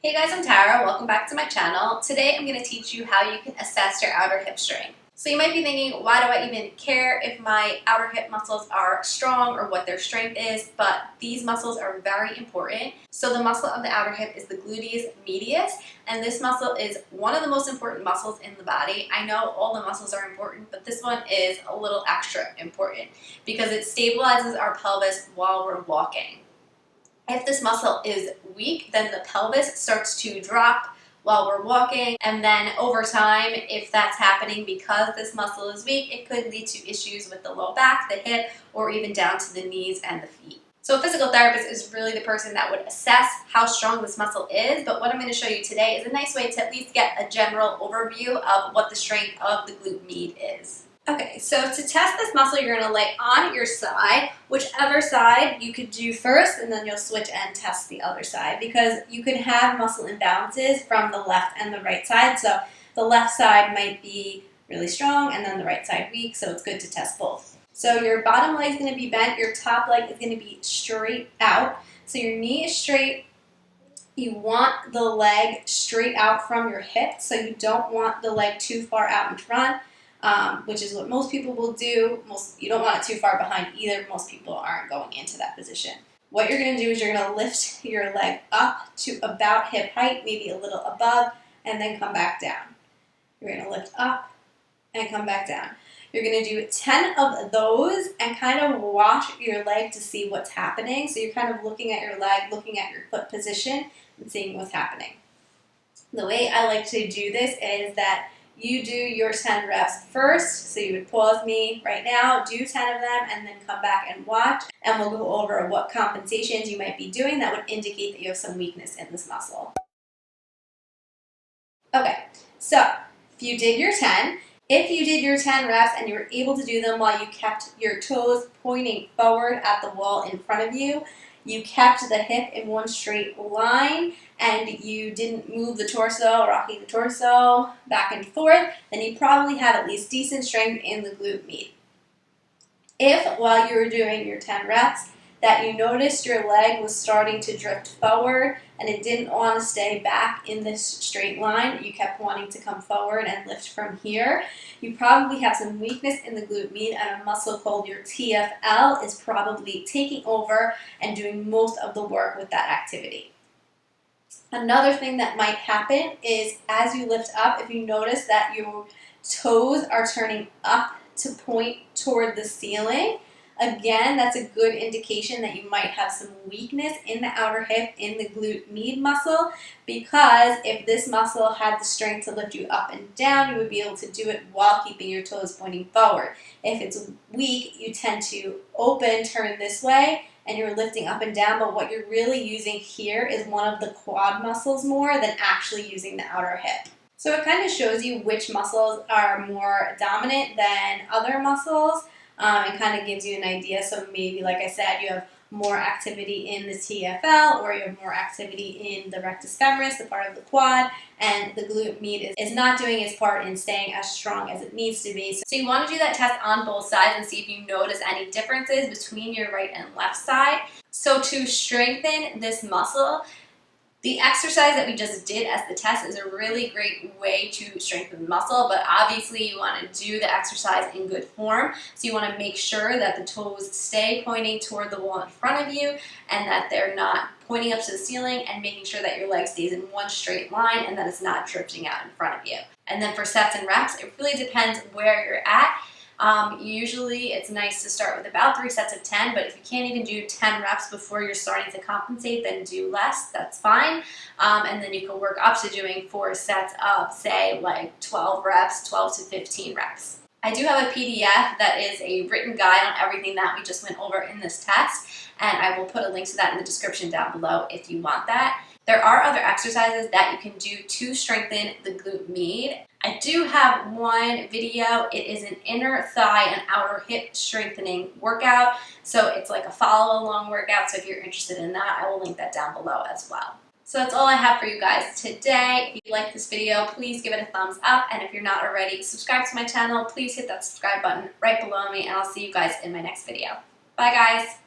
Hey guys, I'm Tara. Welcome back to my channel. Today I'm going to teach you how you can assess your outer hip strength. So you might be thinking, why do I even care if my outer hip muscles are strong or what their strength is? But these muscles are very important. So the muscle of the outer hip is the gluteus medius, and this muscle is one of the most important muscles in the body. I know all the muscles are important, but this one is a little extra important because it stabilizes our pelvis while we're walking. If this muscle is weak, then the pelvis starts to drop while we're walking, and then over time, if that's happening because this muscle is weak, it could lead to issues with the low back, the hip, or even down to the knees and the feet. So a physical therapist is really the person that would assess how strong this muscle is, but what I'm going to show you today is a nice way to at least get a general overview of what the strength of the glute med is. Okay, so to test this muscle, you're going to lay on your side, whichever side you could do first, and then you'll switch and test the other side, because you can have muscle imbalances from the left and the right side. So the left side might be really strong and then the right side weak, so it's good to test both. So your bottom leg is going to be bent, your top leg is going to be straight out. So your knee is straight. You want the leg straight out from your hip, so you don't want the leg too far out in front. Which is what most people will do. You don't want it too far behind either. Most people aren't going into that position. What you're going to do is you're going to lift your leg up to about hip height, maybe a little above, and then come back down. You're going to lift up and come back down. You're going to do 10 of those and kind of watch your leg to see what's happening. So you're kind of looking at your leg, looking at your foot position, and seeing what's happening. The way I like to do this is that you do your 10 reps first, so you would pause me right now, do 10 of them, and then come back and watch, and we'll go over what compensations you might be doing that would indicate that you have some weakness in this muscle. Okay, so if you did your 10 reps and you were able to do them while you kept your toes pointing forward at the wall in front of you, you kept the hip in one straight line, and you didn't move the torso, rocking the torso back and forth, then you probably have at least decent strength in the glute med. If, while you were doing your 10 reps, that you noticed your leg was starting to drift forward and it didn't want to stay back in this straight line, you kept wanting to come forward and lift from here, you probably have some weakness in the glute med, and a muscle called your TFL is probably taking over and doing most of the work with that activity. Another thing that might happen is as you lift up, if you notice that your toes are turning up to point toward the ceiling, again, that's a good indication that you might have some weakness in the outer hip, in the glute med muscle, because if this muscle had the strength to lift you up and down, you would be able to do it while keeping your toes pointing forward. If it's weak, you tend to open, turn this way, and you're lifting up and down, but what you're really using here is one of the quad muscles more than actually using the outer hip. So it kind of shows you which muscles are more dominant than other muscles. It kind of gives you an idea. So maybe, like I said, you have more activity in the TFL, or you have more activity in the rectus femoris, the part of the quad, and the glute med is not doing its part in staying as strong as it needs to be. So you want to do that test on both sides and see if you notice any differences between your right and left side. So to strengthen this muscle, the exercise that we just did as the test is a really great way to strengthen the muscle, but obviously you want to do the exercise in good form. So you want to make sure that the toes stay pointing toward the wall in front of you and that they're not pointing up to the ceiling, and making sure that your leg stays in one straight line and that it's not drifting out in front of you. And then for sets and reps, it really depends where you're at. Usually it's nice to start with about 3 sets of 10, but if you can't even do 10 reps before you're starting to compensate, then do less, that's fine. And then you can work up to doing 4 sets of, say, like 12 reps, 12 to 15 reps. I do have a PDF that is a written guide on everything that we just went over in this test, and I will put a link to that in the description down below if you want that. There are other exercises that you can do to strengthen the glute med. I do have one video. It is an inner thigh and outer hip strengthening workout. So it's like a follow along workout. So if you're interested in that, I will link that down below as well. So that's all I have for you guys today. If you like this video, please give it a thumbs up. And if you're not already, subscribe to my channel. Please hit that subscribe button right below me, and I'll see you guys in my next video. Bye guys.